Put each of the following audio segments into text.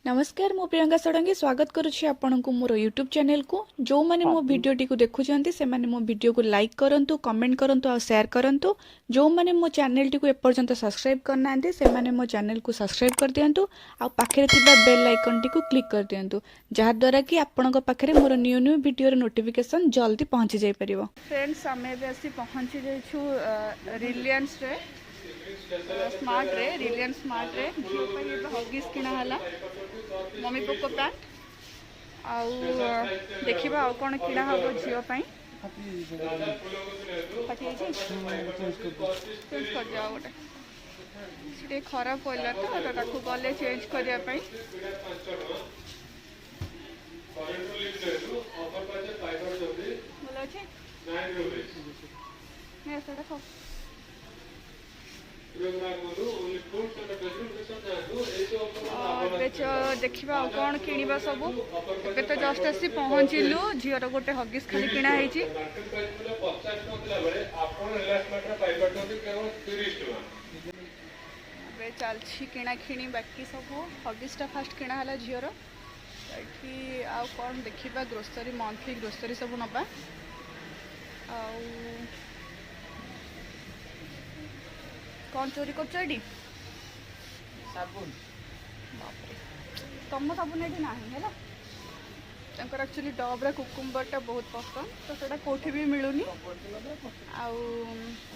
नमस्कार मु प्रियंका षडंगी स्वागत करुच्ची आपण को मोर यूट्यूब चैनल को जो मैंने मो वीडियो टी देखुंत से मैंने मो वीडियो को लाइक करंतु कमेंट करंतु और शेयर करंतु जो मैंने मो चैनल टी को एपर्यंत सब्सक्राइब करना से मैंने मो चैनल को सब्सक्राइब कर दियंतु आ पाखरे थिबा बेल आइकन टी को क्लिक कर दियंतु जहा द्वारा कि आपणक पाखरे more new new video notification जल्दी पहुंची जाय परिबो। फ्रेंड्स आमे बे आसी पहुंची जायछु रिलायंस रे स्मार्ट रे रिलायंस स्मार्ट रे झियो पर ये हॉगीज किना हला मम्मी पोको पैंट आउ देखिबा आउ कोन किना हबो झियो पई फाटी चेंज कर जाओ गोटे से खराब पड़ला तो ताकू गले चेंज करिया पई बोला अछि ने सेटा खा देखा कौन किणवा सब ए तो जस्ट आसी पहुँचलु झीर गोटे हगिस खाली किणा चलछि किणा किणी बाकी सब हगिसटा फास्ट किणा है झीर ये आउ कौन देखा ग्रोसरी मंथली ग्रोसरी सब नबा कौन चोरी कर साबुन तुम साबुन ये ना है एक्चुअली डब्रा कुकुम्बरटा बहुत पसंद तो सेटा कोठी भी मिलूनी आउ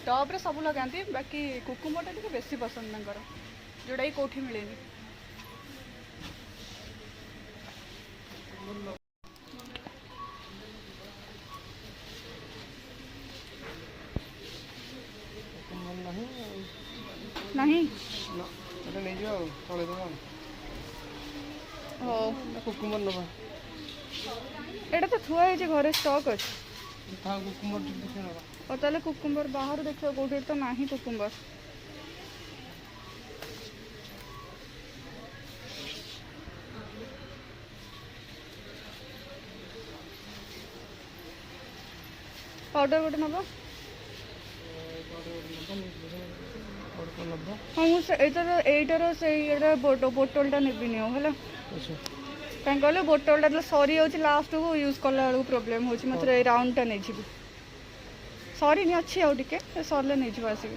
डब्रे सब लगाती बाकी कुकुम्बरटा टी बेसी पसंद तंकर जोड़ा कोठी मिलेनी नहीं नहीं जाओ थोड़े दो हो कुकुम्बर नबा एटा तो थुआ है जे घरे स्टॉक अछि था कुकुम्बर देखे नबा और ताले कुकुम्बर बाहर देखियो कोठी तो नाही कुकुम्बर पाउडर गोटे नबा हाँ मुझे एटार से बोतलटा नेबिनी है कहीं कहले बोतलटा सरी जाऊँ लास्ट को यूज कला बेलू प्रोब्लेम हो मतलब राउंडटा नहीं जी सरी नहीं अच्छी आउ टे सरले नहीं जी आसिक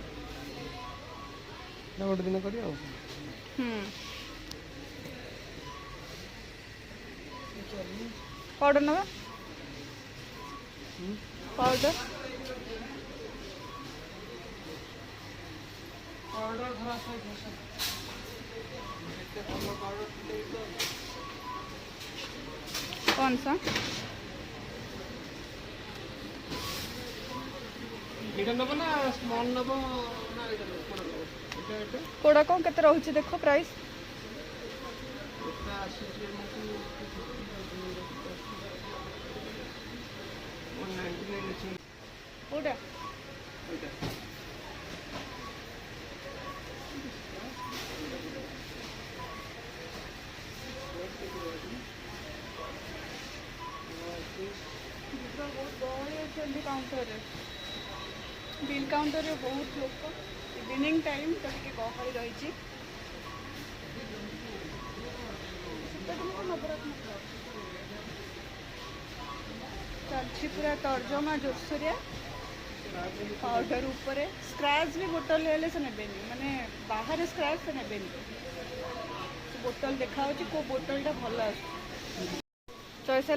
गोटे दिन कर पाउडर नवा पाउडर कौन सा कोड़ा कौन केते रहउछि देखो प्राइस कोड़ा काउंटर बिल काउंटर बहुत लोग इवनिंग टाइम तो गहली रही चलछि पूरा तर्जमा जोरसोरिया पाउडर ऊपर स्क्रैच भी बोतल ले से नेबेनी माने बाहर स्क्रैच से नेबेनी बोतल देखा को बोतलटा भल चॉइस है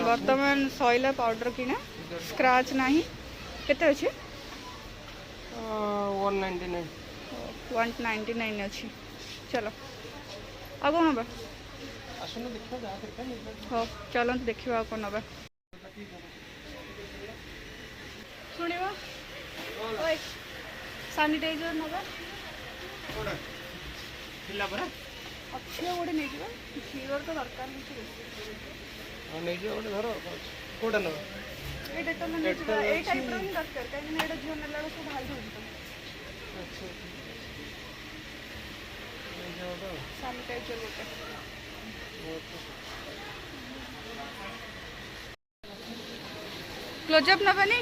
बर्तमान सैला पाउडर किना स्क्रैच नहीं केते अछि 199 199 अच्छी चलो आगो नबा आसुन देखा जा देखा हो चलो देखिबा को नबा सुनिबा ओए सैनिटाइजर नबा कोडा हिला परा अच्छे गोटे नहीं जीवा झीवर तो दरकार नहीं नहीं जो गोटे धर कोडा न ए डेटल नहीं जीवा ए टाइप रो ही दरकार काहे ना एटा झीव नेला को भाई होई तो अच्छा नहीं जो तो सैनिटाइजर गोटे क्लोजअप ना बनी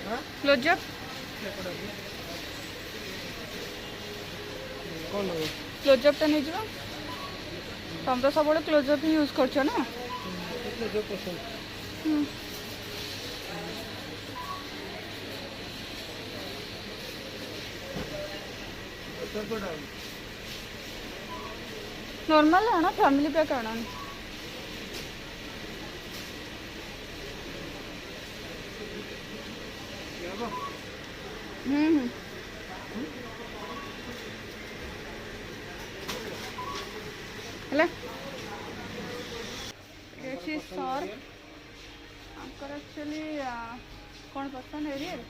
हां क्लोजअप कौन है क्लोजअप टा नहीं जीवा तुम तो सब क्लोजअप ही यूज करछ ना जो पसंद नॉर्मल है ना फैमिली पैक आना हम्म हेला ये सर आंकर एक्चुअली कौन पसंद एरियल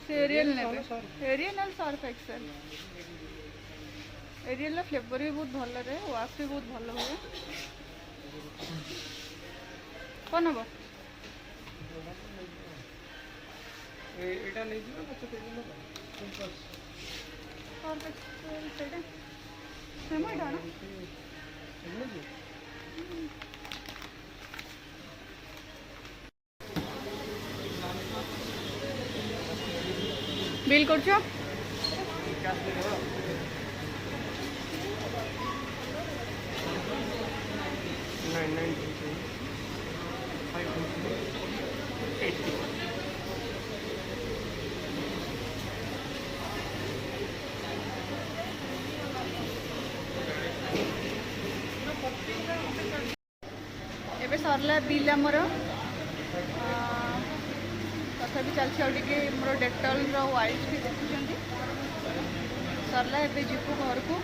से एरियल ने एरियल ना सर्फ एक्सेल एरियल फ्लेवर भी बहुत भल रहे वाश भी बहुत भल हुए कौन हम एटा नहीं जीवा बच्चे तेजी में सिंपल सर्फ एक्सेल सेटा सेम एटा ना बिल कर एबे सरला बिल आमर तथापि चलती आगे मोर डेटल वाइट भी देखुं सरला एबे जीवु घर को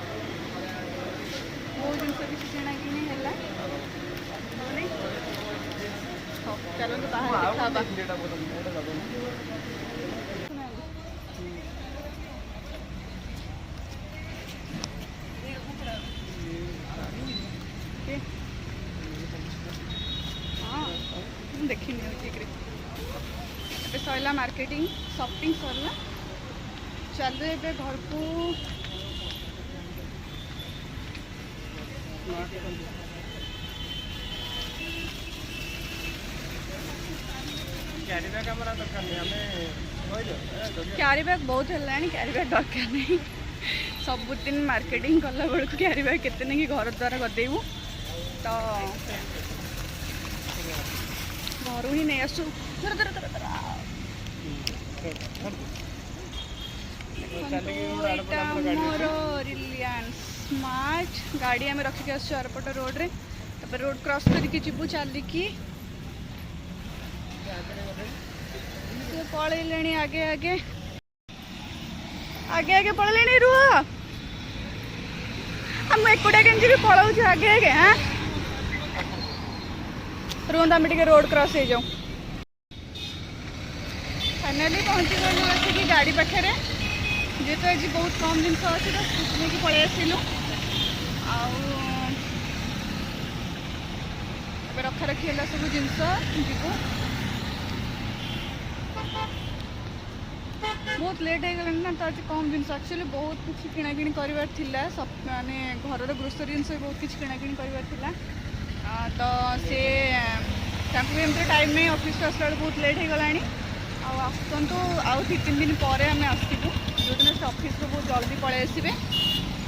बहुत जिन किसी किଣା किणी है चलो बाहर देखा हाँ देखी ठीक सरला मार्केटिंग शॉपिंग सरला चलो ए घर को कैरी बैग हमारा दरकार नहीं हमें क्यारी बैग बहुत है क्यारी बैग दरकार नहीं सबुदिन मार्केटिंग कला बेलू क्यारी बैग केते नहीं घर द्वारा गदेबू तो घर ही नहीं आसू मोर रिलायंस स्मार्ट गाड़ी आम रखिक आसु आरपट रोड रे तब रोड क्रॉस करके जीवु चलिकी पलैले आगे आगे आगे आगे पलैले रुह हम एकुटिया केमती भी पलाऊ आगे आगे हाँ रुहत आम टे रोड क्रॉस हो जाऊँ फाइनाली पहुँची गलु आसिक गाड़ी पाखे जेहेतु आज बहुत कम जिन अच्छी तो स्कूटी लेकिन पलि आसलु रखा रखी है सब जिनस जीवु बहुत लेट हो गला ना तो आज कम जिन एक्चुअली बहुत किसी किणाकिणी करार सब माने घर ग्रोसरी जिन बहुत किसी किणाकिणी करार तो सी टाइम में ऑफिस आसला बहुत लेट हो गला आसतु आउ 2-3 दिन पर आम आसबू जो दिन ऑफिस बहुत जल्दी पलि आसबे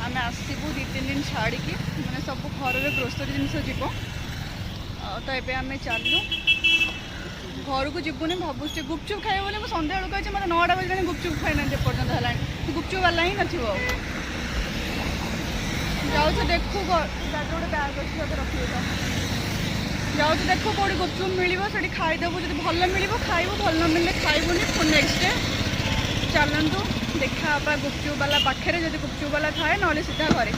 आम आसबू 2-3 दिन छाड़ी मैंने सब घर ग्रोसरी जिन जीव तो ये आम चलू घर को जीवनी भावुचे गुपचुप खाए बोले मुझे सन्ध्या बेलू कही मतलब 9टा बजे गुपचुप खाई ना पर्यटन है गुपचुप वाला ही नथो जाऊ देखू गोटे बैग अच्छे रखी जाऊ देखू कौटी गुपचुप मिले से खाईदेबू जो भल मिल खाइबू भल न मिले खाइबुनि पुणी नेक्स्ट डे चलतु देखा गुपचुप वाला पाखे जब गुपचुप वाला थाए ना सीधा घरे।